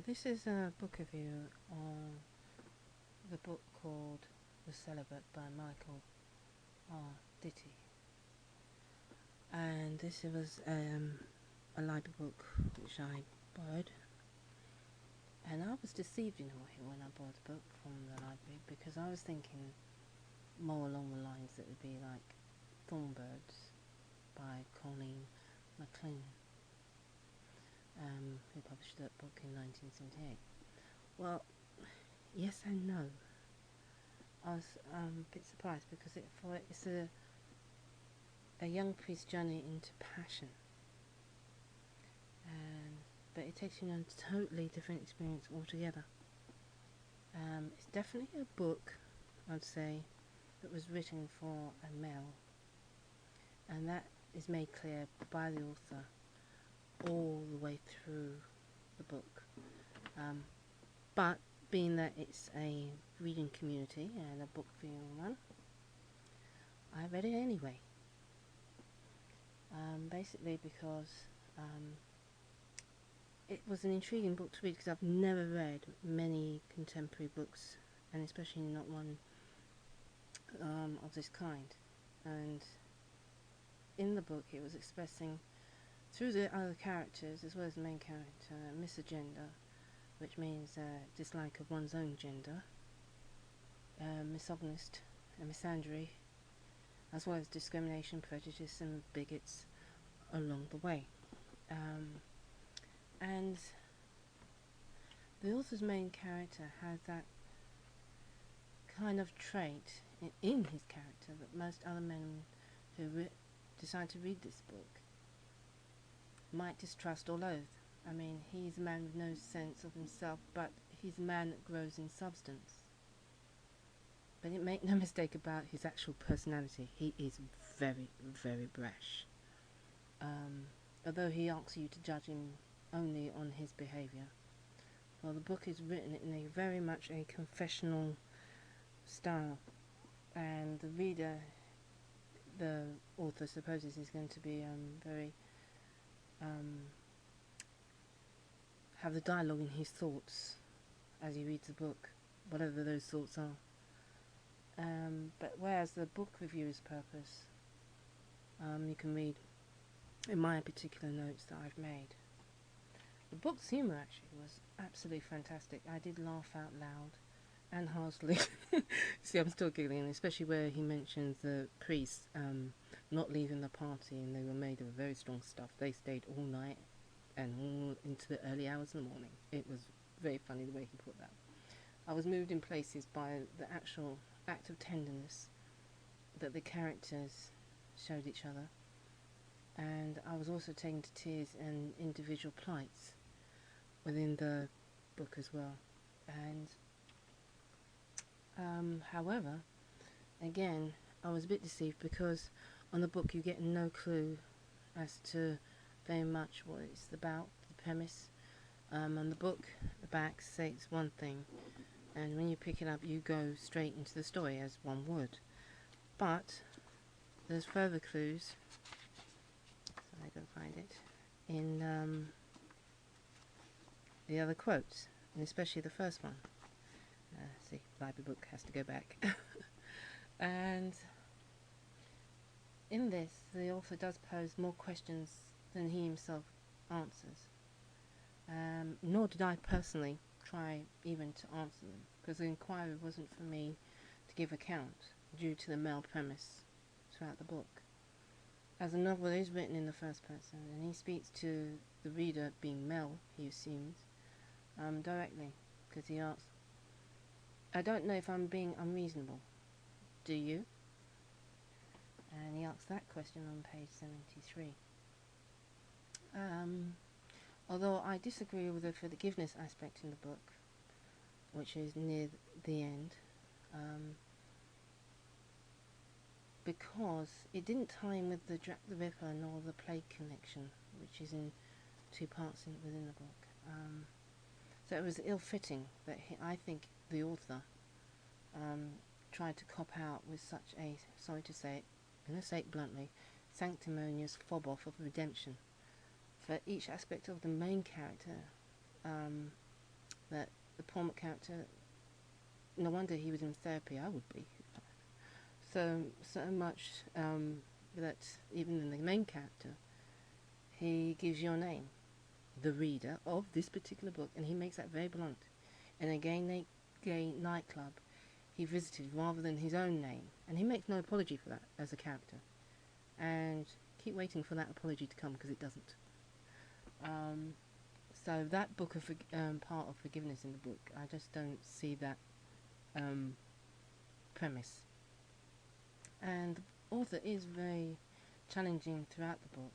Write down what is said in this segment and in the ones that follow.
This is a book review on the book called The Celibate by Michael Arditti. And this was a library book which I borrowed. And I was deceived in a way when I bought the book from the library, because I was thinking more along the lines that it would be like Thornbirds by Colleen McLean, who published that book in 1978. Well, yes and no. I was a bit surprised because it's a young priest's journey into passion, but it takes you on a totally different experience altogether. It's definitely a book, I'd say, that was written for a male, and that is made clear by the author all the way through the book. But being that it's a reading community and a book viewing one, I read it anyway. Basically because it was an intriguing book to read, because I've never read many contemporary books, and especially not one of this kind. And in the book it was expressing, through the other characters as well as the main character, misagenda, which means dislike of one's own gender, misogynist and misandry, as well as discrimination, prejudice and bigots along the way. And the author's main character has that kind of trait in his character that most other men who decide to read this book might distrust or loathe. I mean, he's a man with no sense of himself, but he's a man that grows in substance. But make no mistake about his actual personality, he is very, very brash. Although he asks you to judge him only on his behaviour. Well, the book is written in a very much a confessional style, and the reader, the author supposes, is going to be very have the dialogue in his thoughts as he reads the book, whatever those thoughts are. But whereas the book reviewer's purpose, you can read in my particular notes that I've made. The book's humour actually was absolutely fantastic. I did laugh out loud and heartily. See, I'm still giggling, especially where he mentions the priests not leaving the party, and they were made of very strong stuff. They stayed all night and all into the early hours in the morning. It was very funny the way he put that. I was moved in places by the actual act of tenderness that the characters showed each other, and I was also taken to tears in individual plights within the book as well. And however, again, I was a bit deceived, because on the book you get no clue as to very much what it's about, the premise. On the book, the back says one thing, and when you pick it up you go straight into the story as one would. But there's further clues, so I gotta find it, in the other quotes, and especially the first one. See, library book has to go back. And in this, the author does pose more questions than he himself answers. Nor did I personally try even to answer them, because the inquiry wasn't for me to give account, due to the male premise throughout the book. As the novel is written in the first person, and he speaks to the reader, being male, he assumes, directly, because he asks, I don't know if I'm being unreasonable, do you? And he asks that question on page 73. Although I disagree with the forgiveness aspect in the book, which is near the end, because it didn't tie in with the Jack the Ripper nor the Plague connection, which is in two parts within the book. So it was ill-fitting that I think the author tried to cop out with such a, sorry to say it, I'm going to say it bluntly, sanctimonious fob-off of redemption for each aspect of the main character, that the Paul character, no wonder he was in therapy, I would be. So much that even in the main character, he gives your name, the reader of this particular book, and he makes that very blunt. In a gay nightclub he visited rather than his own name, and he makes no apology for that as a character. And keep waiting for that apology to come, because it doesn't. So that book of part of forgiveness in the book, I just don't see that premise. And the author is very challenging throughout the book,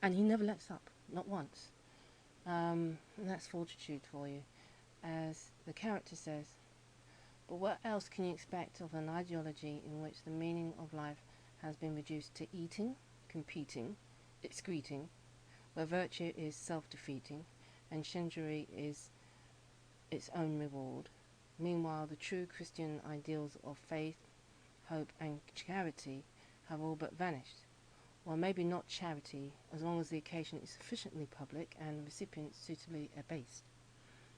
and he never lets up, not once. And that's fortitude for you. As the character says, but what else can you expect of an ideology in which the meaning of life has been reduced to eating, competing, excreting, where virtue is self-defeating and chivalry is its own reward. Meanwhile, the true Christian ideals of faith, hope and charity have all but vanished. Well, maybe not charity, as long as the occasion is sufficiently public and the recipient suitably abased.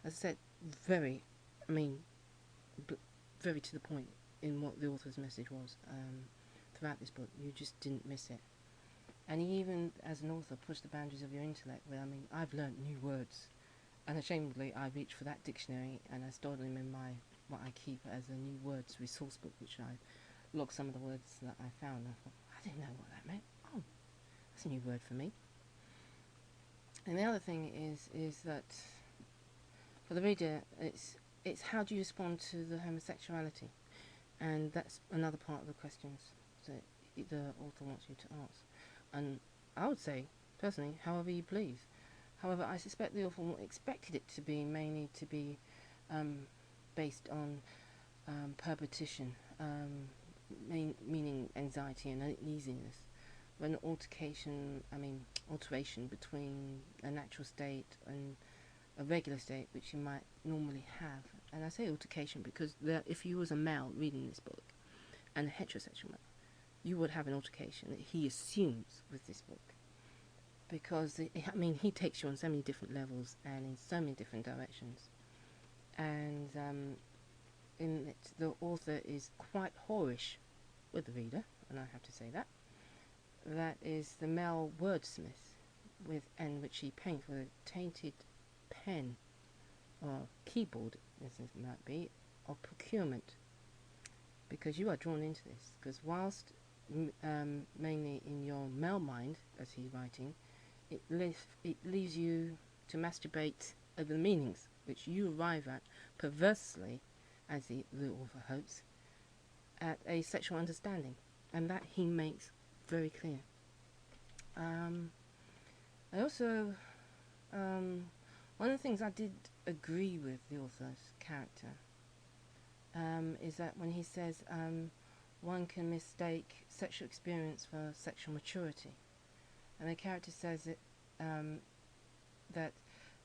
As I said, very to the point in what the author's message was throughout this book. You just didn't miss it. And he even, as an author, pushed the boundaries of your intellect. Where, I've learnt new words, and ashamedly I reached for that dictionary and I stored them in what I keep as a new words resource book, which I logged some of the words that I found. I thought, I didn't know what that meant. Oh, that's a new word for me. And the other thing is that for the reader, it's how do you respond to the homosexuality, and that's another part of the questions that the author wants you to ask. And I would say, personally, however you please. However, I suspect the author expected it to be mainly to be based on perpetition, meaning anxiety and uneasiness, when alteration between a natural state and a regular state, which you might normally have. And I say altercation because if you was a male reading this book, and a heterosexual male, you would have an altercation that he assumes with this book, because he takes you on so many different levels and in so many different directions, and in it, the author is quite whorish with the reader, and I have to say that is the male wordsmith, and which he paints with a tainted pen or keyboard, as it might be, of procurement, because you are drawn into this, because whilst mainly in your male mind, as he's writing, it leaves you to masturbate over the meanings, which you arrive at perversely, as the author hopes, at a sexual understanding, and that he makes very clear. I also, one of the things I did agree with the author's character is that when he says one can mistake sexual experience for sexual maturity, and the character says that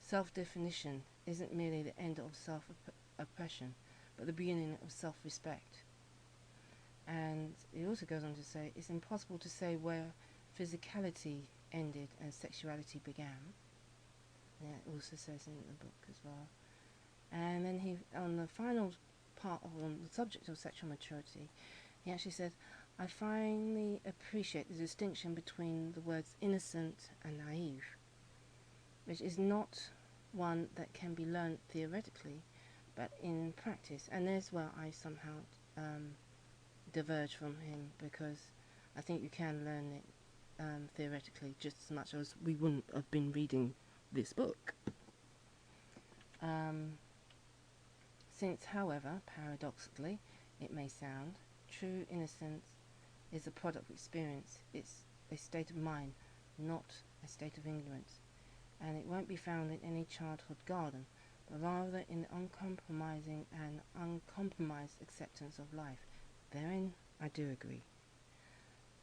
self-definition isn't merely the end of self-oppression, but the beginning of self-respect. And he also goes on to say it's impossible to say where physicality ended and sexuality began. Yeah, it also says in the book as well. And then he, on the final part on the subject of sexual maturity, he actually says, I finally appreciate the distinction between the words innocent and naive, which is not one that can be learned theoretically, but in practice. And there's where I somehow diverge from him, because I think you can learn it theoretically just as much as we wouldn't have been reading this book. Since, however, paradoxically, it may sound, true innocence is a product of experience. It's a state of mind, not a state of ignorance, and it won't be found in any childhood garden, but rather in the uncompromising and uncompromised acceptance of life. Therein I do agree.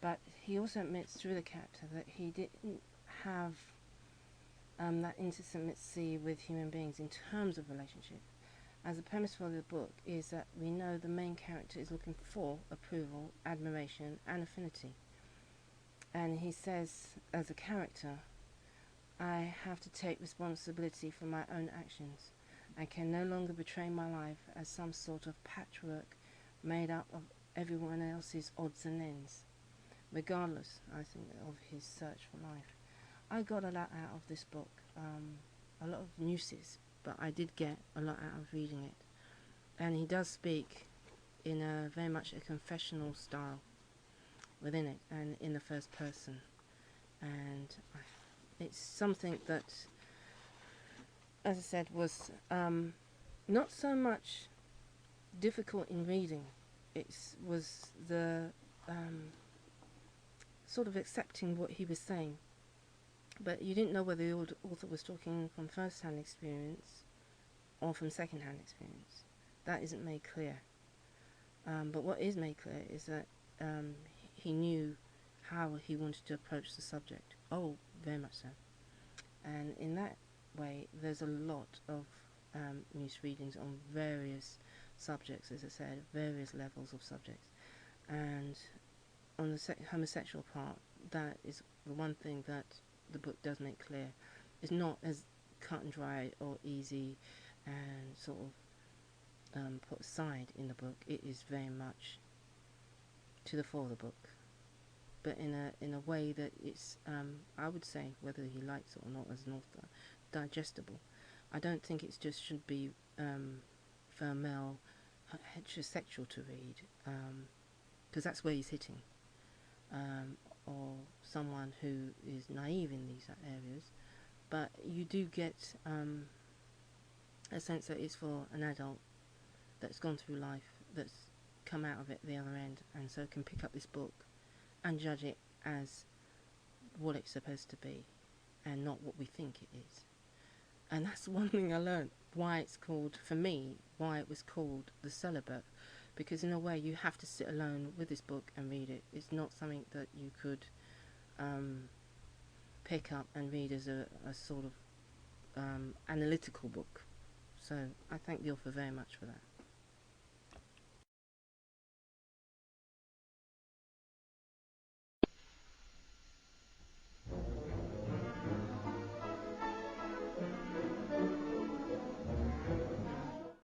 But he also admits through the character that he didn't have that intimacy with human beings in terms of relationship, as the premise for the book is that we know the main character is looking for approval, admiration and affinity. And he says, as a character, I have to take responsibility for my own actions, I can no longer portray my life as some sort of patchwork made up of everyone else's odds and ends, regardless, I think, of his search for life. I got a lot out of this book, a lot of nuances, but I did get a lot out of reading it. And he does speak in a very much a confessional style within it, and in the first person. And it's something that, as I said, was not so much difficult in reading. It was the sort of accepting what he was saying. But you didn't know whether the author was talking from first-hand experience or from second-hand experience. That isn't made clear. But what is made clear is that he knew how he wanted to approach the subject. Oh, very much so. And in that way, there's a lot of news readings on various subjects, as I said, various levels of subjects. And on the homosexual part, that is the one thing that the book does make clear. It's not as cut and dry or easy and sort of put aside in the book. It is very much to the fore of the book, but in a way that it's I would say, whether he likes it or not as an author, digestible. I don't think it just should be for a male heterosexual to read, because that's where he's hitting, or someone who is naive in these areas. But you do get a sense that it's for an adult that's gone through life, that's come out of it the other end, and so can pick up this book and judge it as what it's supposed to be and not what we think it is. And that's one thing I learned, why it's called, for me, why it was called The Celibate, because in a way you have to sit alone with this book and read it. It's not something that you could pick up and read as a sort of analytical book. So I thank the author very much for that.